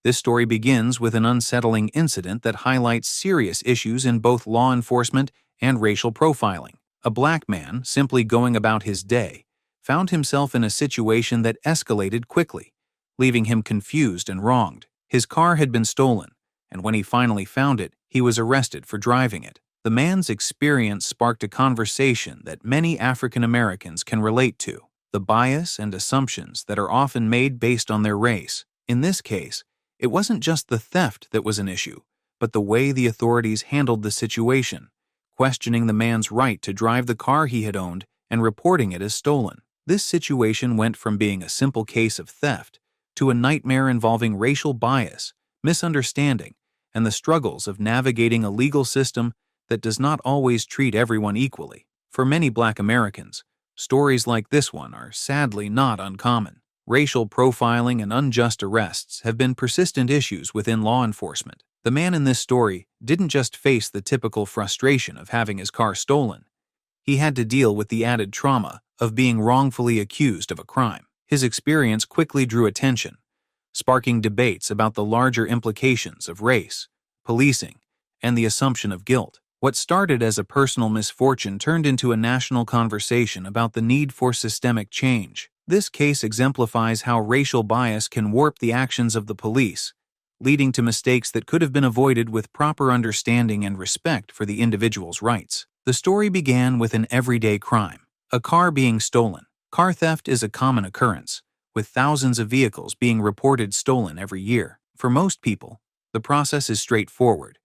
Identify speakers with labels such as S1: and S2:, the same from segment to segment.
S1: This story begins with an unsettling incident that highlights serious issues in both law enforcement and racial profiling. A black man, simply going about his day, found himself in a situation that escalated quickly, leaving him confused and wronged. His car had been stolen, and when he finally found it, he was arrested for driving it. The man's experience sparked a conversation that many African Americans can relate to: the bias and assumptions that are often made based on their race. In this case, it wasn't just the theft that was an issue, but the way the authorities handled the situation, questioning the man's right to drive the car he had owned and reporting it as stolen. This situation went from being a simple case of theft to a nightmare involving racial bias, misunderstanding, and the struggles of navigating a legal system that does not always treat everyone equally. For many Black Americans, stories like this one are sadly not uncommon. Racial profiling and unjust arrests have been persistent issues within law enforcement. The man in this story didn't just face the typical frustration of having his car stolen. He had to deal with the added trauma of being wrongfully accused of a crime. His experience quickly drew attention, sparking debates about the larger implications of race, policing, and the assumption of guilt. What started as a personal misfortune turned into a national conversation about the need for systemic change. This case exemplifies how racial bias can warp the actions of the police, leading to mistakes that could have been avoided with proper understanding and respect for the individual's rights. The story began with an everyday crime: a car being stolen. Car theft is a common occurrence, with thousands of vehicles being reported stolen every year. For most people, the process is straightforward.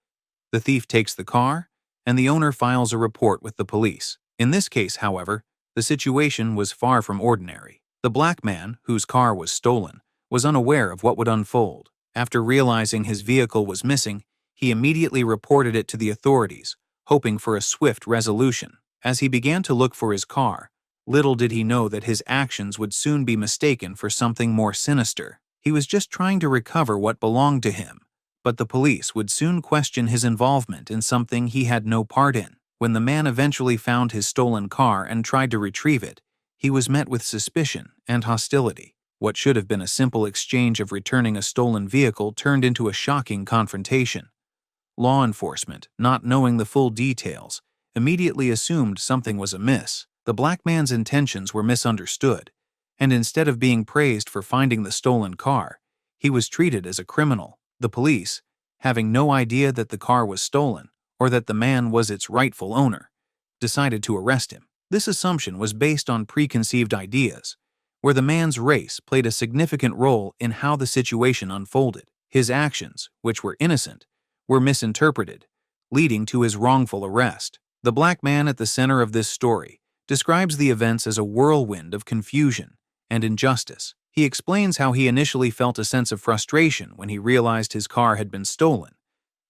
S1: The thief takes the car, and the owner files a report with the police. In this case, however, the situation was far from ordinary. The black man, whose car was stolen, was unaware of what would unfold. After realizing his vehicle was missing, he immediately reported it to the authorities, hoping for a swift resolution. As he began to look for his car, little did he know that his actions would soon be mistaken for something more sinister. He was just trying to recover what belonged to him, but the police would soon question his involvement in something he had no part in. When the man eventually found his stolen car and tried to retrieve it, he was met with suspicion and hostility. What should have been a simple exchange of returning a stolen vehicle turned into a shocking confrontation. Law enforcement, not knowing the full details, immediately assumed something was amiss. The black man's intentions were misunderstood, and instead of being praised for finding the stolen car, he was treated as a criminal. The police, having no idea that the car was stolen or that the man was its rightful owner, decided to arrest him. This assumption was based on preconceived ideas, where the man's race played a significant role in how the situation unfolded. His actions, which were innocent, were misinterpreted, leading to his wrongful arrest. The black man at the center of this story describes the events as a whirlwind of confusion and injustice. He explains how he initially felt a sense of frustration when he realized his car had been stolen,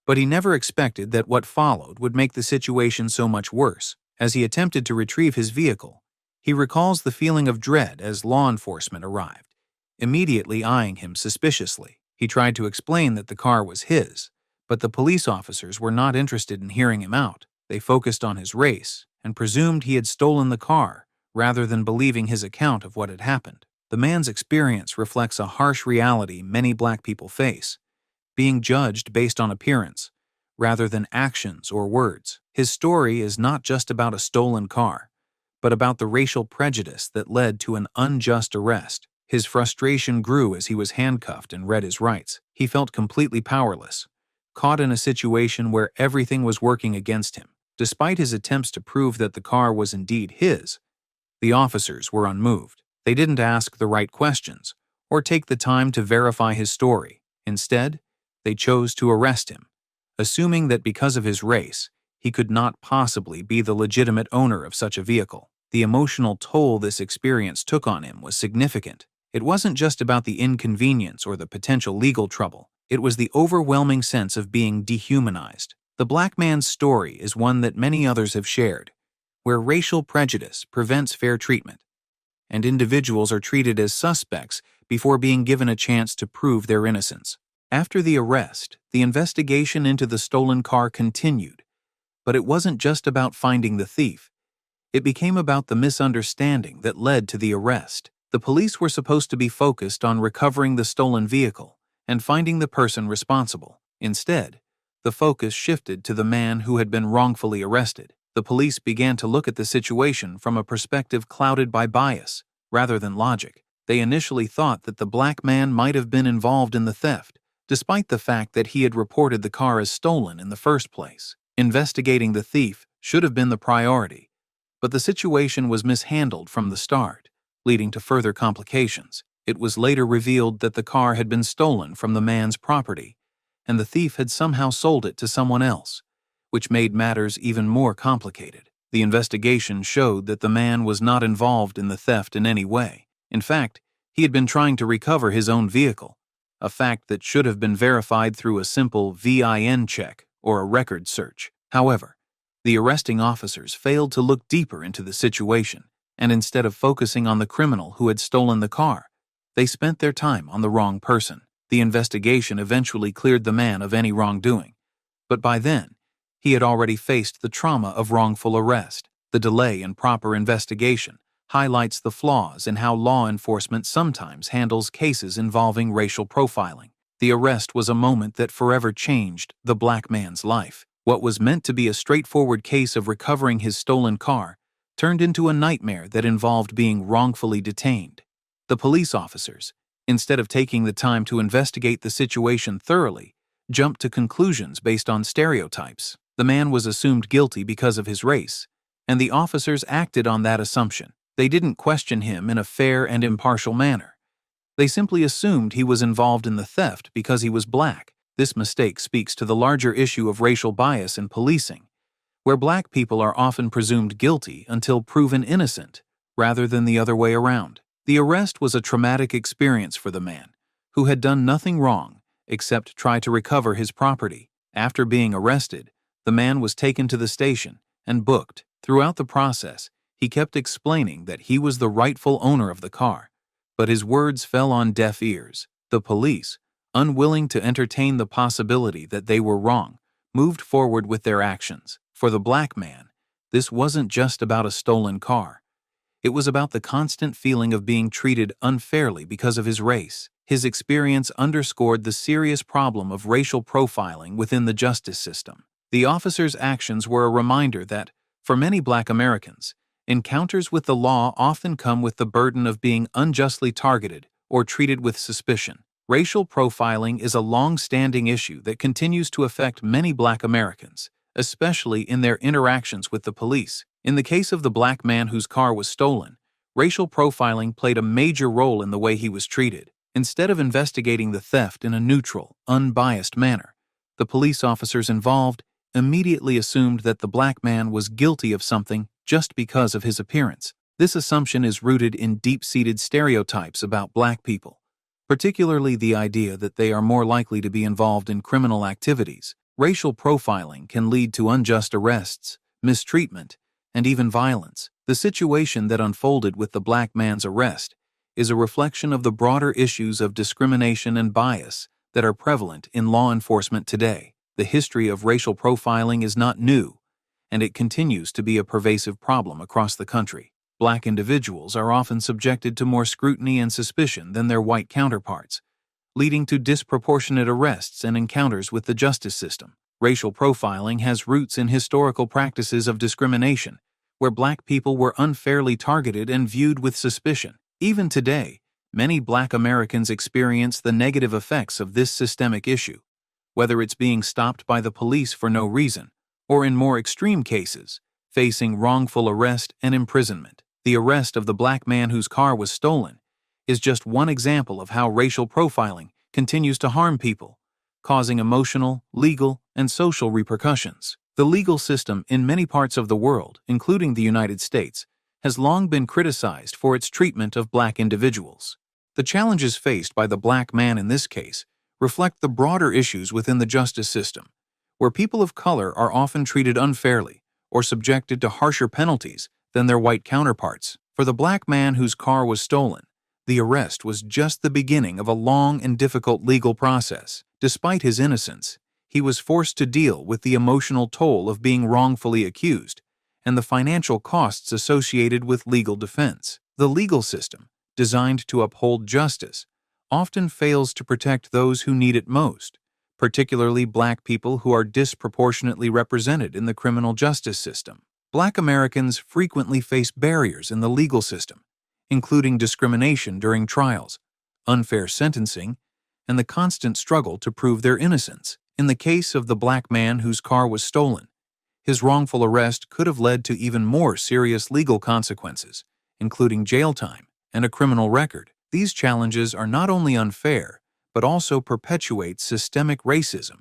S1: but he never expected that what followed would make the situation so much worse. As he attempted to retrieve his vehicle, he recalls the feeling of dread as law enforcement arrived, immediately eyeing him suspiciously. He tried to explain that the car was his, but the police officers were not interested in hearing him out. They focused on his race and presumed he had stolen the car rather than believing his account of what had happened. The man's experience reflects a harsh reality many black people face: being judged based on appearance rather than actions or words. His story is not just about a stolen car, but about the racial prejudice that led to an unjust arrest. His frustration grew as he was handcuffed and read his rights. He felt completely powerless, caught in a situation where everything was working against him. Despite his attempts to prove that the car was indeed his, the officers were unmoved. They didn't ask the right questions or take the time to verify his story. Instead, they chose to arrest him, assuming that because of his race, he could not possibly be the legitimate owner of such a vehicle. The emotional toll this experience took on him was significant. It wasn't just about the inconvenience or the potential legal trouble. It was the overwhelming sense of being dehumanized. The black man's story is one that many others have shared, where racial prejudice prevents fair treatment, and individuals are treated as suspects before being given a chance to prove their innocence. After the arrest, the investigation into the stolen car continued, but it wasn't just about finding the thief. It became about the misunderstanding that led to the arrest. The police were supposed to be focused on recovering the stolen vehicle and finding the person responsible. Instead, the focus shifted to the man who had been wrongfully arrested. The police began to look at the situation from a perspective clouded by bias, rather than logic. They initially thought that the black man might have been involved in the theft, despite the fact that he had reported the car as stolen in the first place. Investigating the thief should have been the priority, but the situation was mishandled from the start, leading to further complications. It was later revealed that the car had been stolen from the man's property, and the thief had somehow sold it to someone else, which made matters even more complicated. The investigation showed that the man was not involved in the theft in any way. In fact, he had been trying to recover his own vehicle, a fact that should have been verified through a simple VIN check or a record search. However, the arresting officers failed to look deeper into the situation, and instead of focusing on the criminal who had stolen the car, they spent their time on the wrong person. The investigation eventually cleared the man of any wrongdoing, but by then, he had already faced the trauma of wrongful arrest. The delay in proper investigation highlights the flaws in how law enforcement sometimes handles cases involving racial profiling. The arrest was a moment that forever changed the black man's life. What was meant to be a straightforward case of recovering his stolen car turned into a nightmare that involved being wrongfully detained. The police officers, instead of taking the time to investigate the situation thoroughly, jumped to conclusions based on stereotypes. The man was assumed guilty because of his race, and the officers acted on that assumption. They didn't question him in a fair and impartial manner. They simply assumed he was involved in the theft because he was black. This mistake speaks to the larger issue of racial bias in policing, where black people are often presumed guilty until proven innocent, rather than the other way around. The arrest was a traumatic experience for the man, who had done nothing wrong except try to recover his property. After being arrested, the man was taken to the station and booked. Throughout the process, he kept explaining that he was the rightful owner of the car, but his words fell on deaf ears. The police, unwilling to entertain the possibility that they were wrong, moved forward with their actions. For the black man, this wasn't just about a stolen car. It was about the constant feeling of being treated unfairly because of his race. His experience underscored the serious problem of racial profiling within the justice system. The officers' actions were a reminder that, for many black Americans, encounters with the law often come with the burden of being unjustly targeted or treated with suspicion. Racial profiling is a long-standing issue that continues to affect many black Americans, especially in their interactions with the police. In the case of the black man whose car was stolen, racial profiling played a major role in the way he was treated. Instead of investigating the theft in a neutral, unbiased manner, the police officers involved immediately assumed that the black man was guilty of something just because of his appearance. This assumption is rooted in deep-seated stereotypes about black people, particularly the idea that they are more likely to be involved in criminal activities. Racial profiling can lead to unjust arrests, mistreatment, and even violence. The situation that unfolded with the black man's arrest is a reflection of the broader issues of discrimination and bias that are prevalent in law enforcement today. The history of racial profiling is not new, and it continues to be a pervasive problem across the country. Black individuals are often subjected to more scrutiny and suspicion than their white counterparts, leading to disproportionate arrests and encounters with the justice system. Racial profiling has roots in historical practices of discrimination, where black people were unfairly targeted and viewed with suspicion. Even today, many black Americans experience the negative effects of this systemic issue, whether it's being stopped by the police for no reason, or in more extreme cases, facing wrongful arrest and imprisonment. The arrest of the black man whose car was stolen is just one example of how racial profiling continues to harm people, causing emotional, legal, and social repercussions. The legal system in many parts of the world, including the United States, has long been criticized for its treatment of black individuals. The challenges faced by the black man in this case reflect the broader issues within the justice system, where people of color are often treated unfairly or subjected to harsher penalties than their white counterparts. For the black man whose car was stolen, the arrest was just the beginning of a long and difficult legal process. Despite his innocence, he was forced to deal with the emotional toll of being wrongfully accused and the financial costs associated with legal defense. The legal system, designed to uphold justice, often fails to protect those who need it most, particularly Black people who are disproportionately represented in the criminal justice system. Black Americans frequently face barriers in the legal system, including discrimination during trials, unfair sentencing, and the constant struggle to prove their innocence. In the case of the Black man whose car was stolen, his wrongful arrest could have led to even more serious legal consequences, including jail time and a criminal record. These challenges are not only unfair, but also perpetuate systemic racism,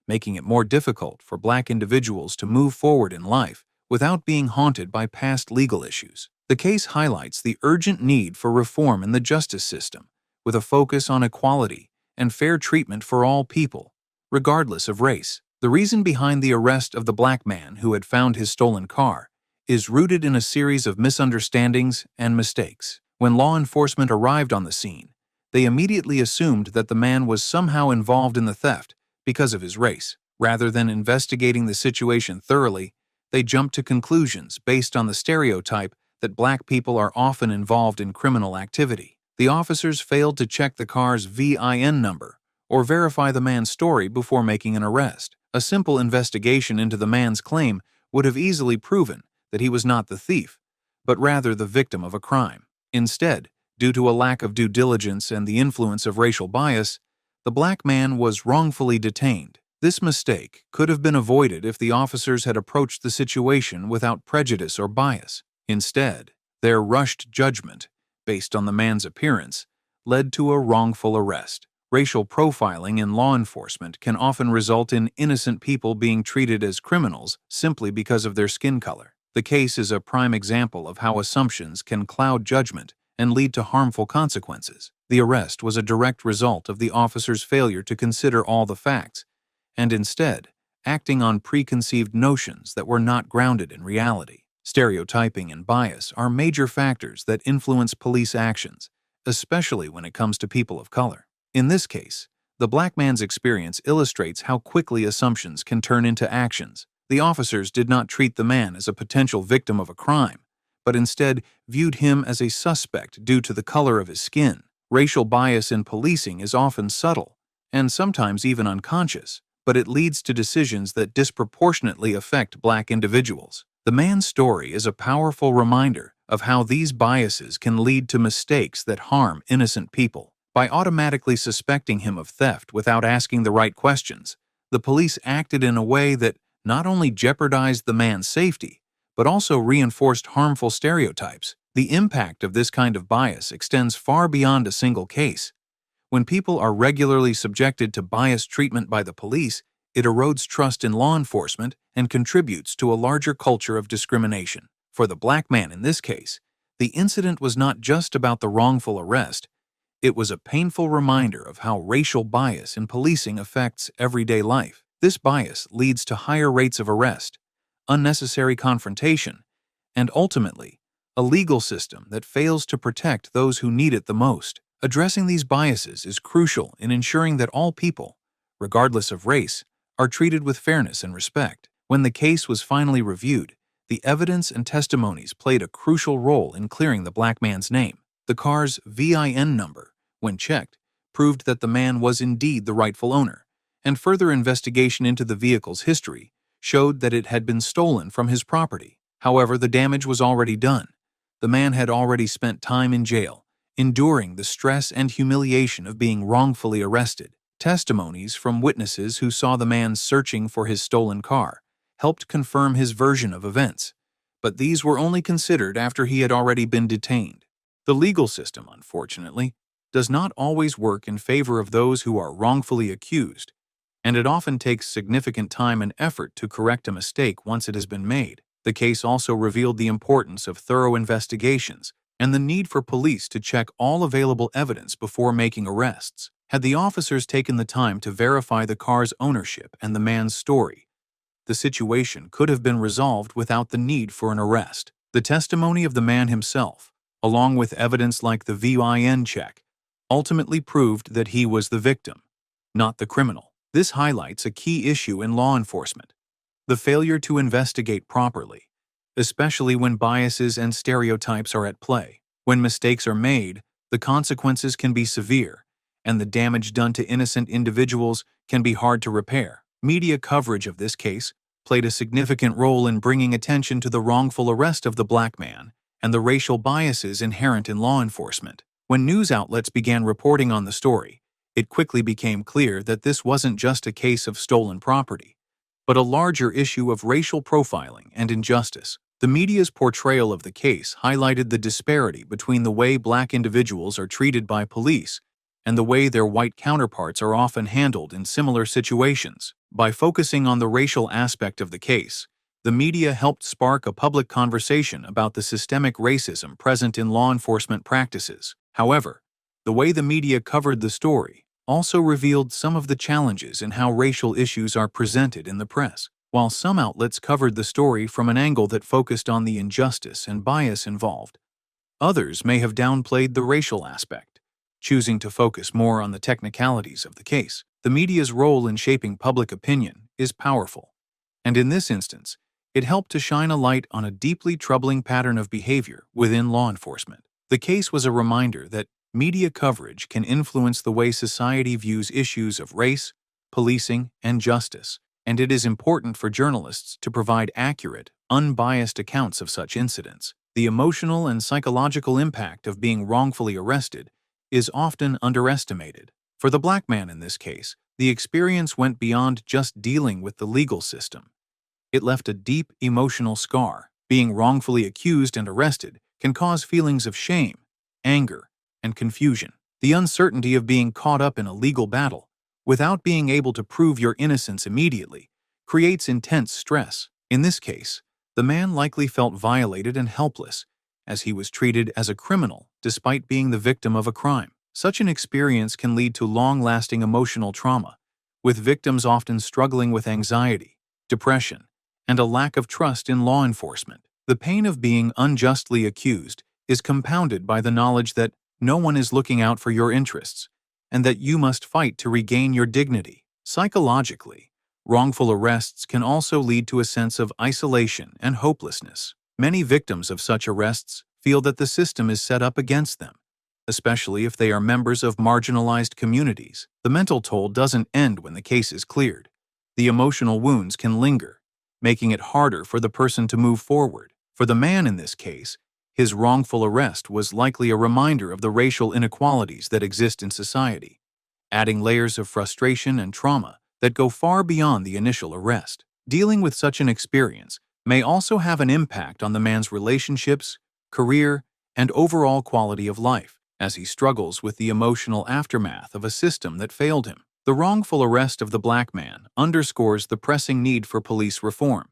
S1: making it more difficult for Black individuals to move forward in life without being haunted by past legal issues. The case highlights the urgent need for reform in the justice system, with a focus on equality and fair treatment for all people, regardless of race. The reason behind the arrest of the Black man who had found his stolen car is rooted in a series of misunderstandings and mistakes. When law enforcement arrived on the scene, they immediately assumed that the man was somehow involved in the theft because of his race. Rather than investigating the situation thoroughly, they jumped to conclusions based on the stereotype that Black people are often involved in criminal activity. The officers failed to check the car's VIN number or verify the man's story before making an arrest. A simple investigation into the man's claim would have easily proven that he was not the thief, but rather the victim of a crime. Instead, due to a lack of due diligence and the influence of racial bias, the Black man was wrongfully detained. This mistake could have been avoided if the officers had approached the situation without prejudice or bias. Instead, their rushed judgment, based on the man's appearance, led to a wrongful arrest. Racial profiling in law enforcement can often result in innocent people being treated as criminals simply because of their skin color. The case is a prime example of how assumptions can cloud judgment and lead to harmful consequences. The arrest was a direct result of the officer's failure to consider all the facts, and instead, acting on preconceived notions that were not grounded in reality. Stereotyping and bias are major factors that influence police actions, especially when it comes to people of color. In this case, the Black man's experience illustrates how quickly assumptions can turn into actions. The officers did not treat the man as a potential victim of a crime, but instead viewed him as a suspect due to the color of his skin. Racial bias in policing is often subtle, and sometimes even unconscious, but it leads to decisions that disproportionately affect Black individuals. The man's story is a powerful reminder of how these biases can lead to mistakes that harm innocent people. By automatically suspecting him of theft without asking the right questions, the police acted in a way that not only jeopardized the man's safety, but also reinforced harmful stereotypes. The impact of this kind of bias extends far beyond a single case. When people are regularly subjected to biased treatment by the police, it erodes trust in law enforcement and contributes to a larger culture of discrimination. For the Black man in this case, the incident was not just about the wrongful arrest. It was a painful reminder of how racial bias in policing affects everyday life. This bias leads to higher rates of arrest, unnecessary confrontation, and ultimately, a legal system that fails to protect those who need it the most. Addressing these biases is crucial in ensuring that all people, regardless of race, are treated with fairness and respect. When the case was finally reviewed, the evidence and testimonies played a crucial role in clearing the Black man's name. The car's VIN number, when checked, proved that the man was indeed the rightful owner, and further investigation into the vehicle's history showed that it had been stolen from his property. However, the damage was already done. The man had already spent time in jail, enduring the stress and humiliation of being wrongfully arrested. Testimonies from witnesses who saw the man searching for his stolen car helped confirm his version of events, but these were only considered after he had already been detained. The legal system, unfortunately, does not always work in favor of those who are wrongfully accused, and it often takes significant time and effort to correct a mistake once it has been made. The case also revealed the importance of thorough investigations and the need for police to check all available evidence before making arrests. Had the officers taken the time to verify the car's ownership and the man's story, the situation could have been resolved without the need for an arrest. The testimony of the man himself, along with evidence like the VIN check, ultimately proved that he was the victim, not the criminal. This highlights a key issue in law enforcement: the failure to investigate properly, especially when biases and stereotypes are at play. When mistakes are made, the consequences can be severe, and the damage done to innocent individuals can be hard to repair. Media coverage of this case played a significant role in bringing attention to the wrongful arrest of the black man and the racial biases inherent in law enforcement. When news outlets began reporting on the story, it quickly became clear that this wasn't just a case of stolen property, but a larger issue of racial profiling and injustice. The media's portrayal of the case highlighted the disparity between the way black individuals are treated by police and the way their white counterparts are often handled in similar situations. By focusing on the racial aspect of the case, the media helped spark a public conversation about the systemic racism present in law enforcement practices. However, the way the media covered the story also revealed some of the challenges in how racial issues are presented in the press. While some outlets covered the story from an angle that focused on the injustice and bias involved, others may have downplayed the racial aspect, choosing to focus more on the technicalities of the case. The media's role in shaping public opinion is powerful, and in this instance, it helped to shine a light on a deeply troubling pattern of behavior within law enforcement. The case was a reminder that media coverage can influence the way society views issues of race, policing, and justice, and it is important for journalists to provide accurate, unbiased accounts of such incidents. The emotional and psychological impact of being wrongfully arrested is often underestimated. For the black man in this case, the experience went beyond just dealing with the legal system. It left a deep emotional scar. Being wrongfully accused and arrested can cause feelings of shame, anger, and confusion. The uncertainty of being caught up in a legal battle without being able to prove your innocence immediately creates intense stress. In this case, the man likely felt violated and helpless, as he was treated as a criminal despite being the victim of a crime. Such an experience can lead to long-lasting emotional trauma, with victims often struggling with anxiety, depression, and a lack of trust in law enforcement. The pain of being unjustly accused is compounded by the knowledge that no one is looking out for your interests, and that you must fight to regain your dignity. Psychologically, wrongful arrests can also lead to a sense of isolation and hopelessness. Many victims of such arrests feel that the system is set up against them, especially if they are members of marginalized communities. The mental toll doesn't end when the case is cleared. The emotional wounds can linger, making it harder for the person to move forward. For the man in this case, his wrongful arrest was likely a reminder of the racial inequalities that exist in society, adding layers of frustration and trauma that go far beyond the initial arrest. Dealing with such an experience may also have an impact on the man's relationships, career, and overall quality of life, as he struggles with the emotional aftermath of a system that failed him. The wrongful arrest of the black man underscores the pressing need for police reform,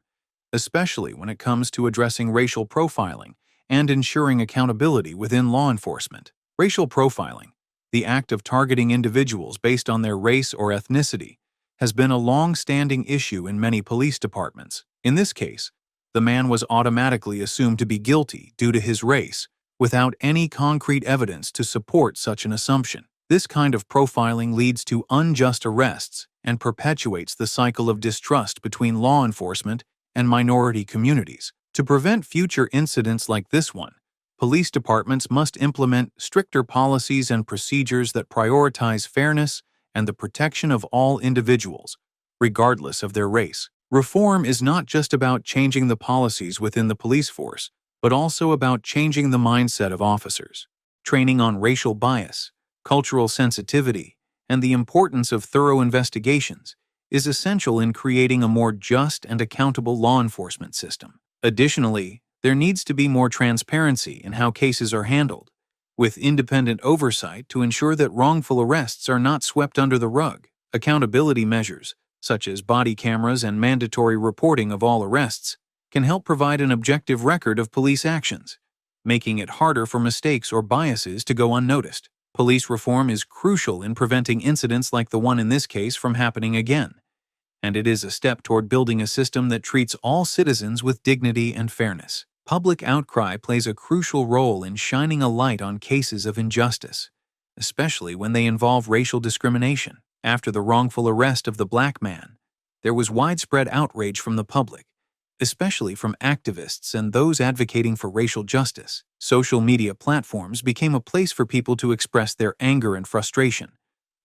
S1: especially when it comes to addressing racial profiling and ensuring accountability within law enforcement. Racial profiling, the act of targeting individuals based on their race or ethnicity, has been a long-standing issue in many police departments. In this case, the man was automatically assumed to be guilty due to his race, without any concrete evidence to support such an assumption. This kind of profiling leads to unjust arrests and perpetuates the cycle of distrust between law enforcement and minority communities. To prevent future incidents like this one, police departments must implement stricter policies and procedures that prioritize fairness and the protection of all individuals, regardless of their race. Reform is not just about changing the policies within the police force, but also about changing the mindset of officers. Training on racial bias, cultural sensitivity, and the importance of thorough investigations is essential in creating a more just and accountable law enforcement system. Additionally, there needs to be more transparency in how cases are handled, with independent oversight to ensure that wrongful arrests are not swept under the rug. Accountability measures, such as body cameras and mandatory reporting of all arrests, can help provide an objective record of police actions, making it harder for mistakes or biases to go unnoticed. Police reform is crucial in preventing incidents like the one in this case from happening again, and it is a step toward building a system that treats all citizens with dignity and fairness. Public outcry plays a crucial role in shining a light on cases of injustice, especially when they involve racial discrimination. After the wrongful arrest of the black man, there was widespread outrage from the public, especially from activists and those advocating for racial justice. Social media platforms became a place for people to express their anger and frustration,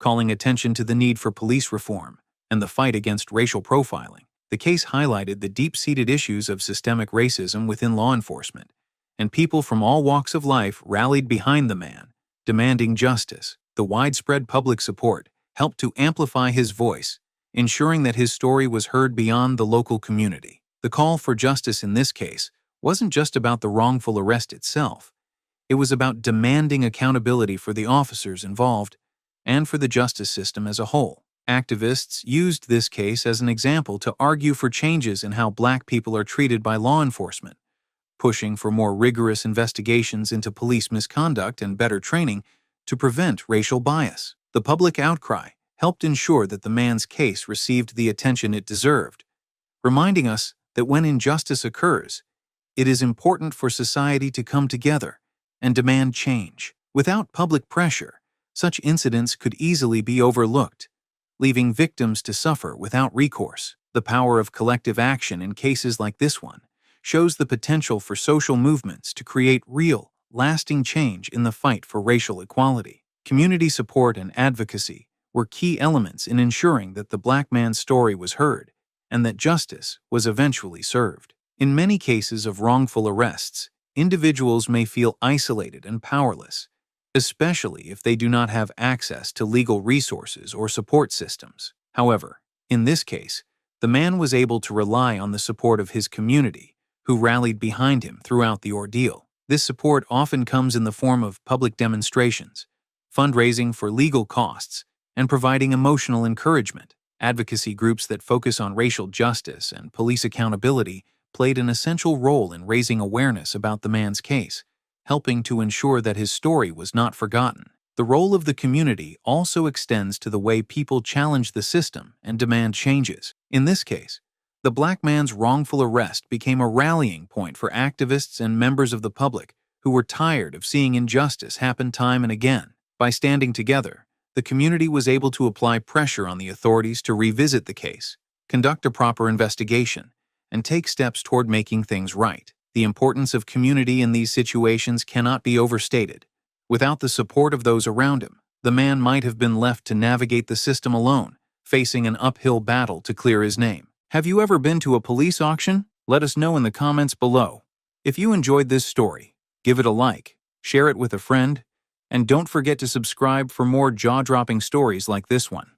S1: calling attention to the need for police reform and the fight against racial profiling. The case highlighted the deep-seated issues of systemic racism within law enforcement, and people from all walks of life rallied behind the man, demanding justice. The widespread public support helped to amplify his voice, ensuring that his story was heard beyond the local community. The call for justice in this case wasn't just about the wrongful arrest itself. It was about demanding accountability for the officers involved and for the justice system as a whole. Activists used this case as an example to argue for changes in how Black people are treated by law enforcement, pushing for more rigorous investigations into police misconduct and better training to prevent racial bias. The public outcry helped ensure that the man's case received the attention it deserved, reminding us that when injustice occurs, it is important for society to come together and demand change. Without public pressure, such incidents could easily be overlooked, leaving victims to suffer without recourse. The power of collective action in cases like this one shows the potential for social movements to create real, lasting change in the fight for racial equality. Community support and advocacy were key elements in ensuring that the Black man's story was heard and that justice was eventually served. In many cases of wrongful arrests, individuals may feel isolated and powerless, especially if they do not have access to legal resources or support systems. However, in this case, the man was able to rely on the support of his community, who rallied behind him throughout the ordeal. This support often comes in the form of public demonstrations, fundraising for legal costs, and providing emotional encouragement. Advocacy groups that focus on racial justice and police accountability played an essential role in raising awareness about the man's case, helping to ensure that his story was not forgotten. The role of the community also extends to the way people challenge the system and demand changes. In this case, the Black man's wrongful arrest became a rallying point for activists and members of the public who were tired of seeing injustice happen time and again. By standing together, the community was able to apply pressure on the authorities to revisit the case, conduct a proper investigation, and take steps toward making things right. The importance of community in these situations cannot be overstated. Without the support of those around him, the man might have been left to navigate the system alone, facing an uphill battle to clear his name. Have you ever been to a police auction? Let us know in the comments below. If you enjoyed this story, give it a like, share it with a friend, and don't forget to subscribe for more jaw-dropping stories like this one.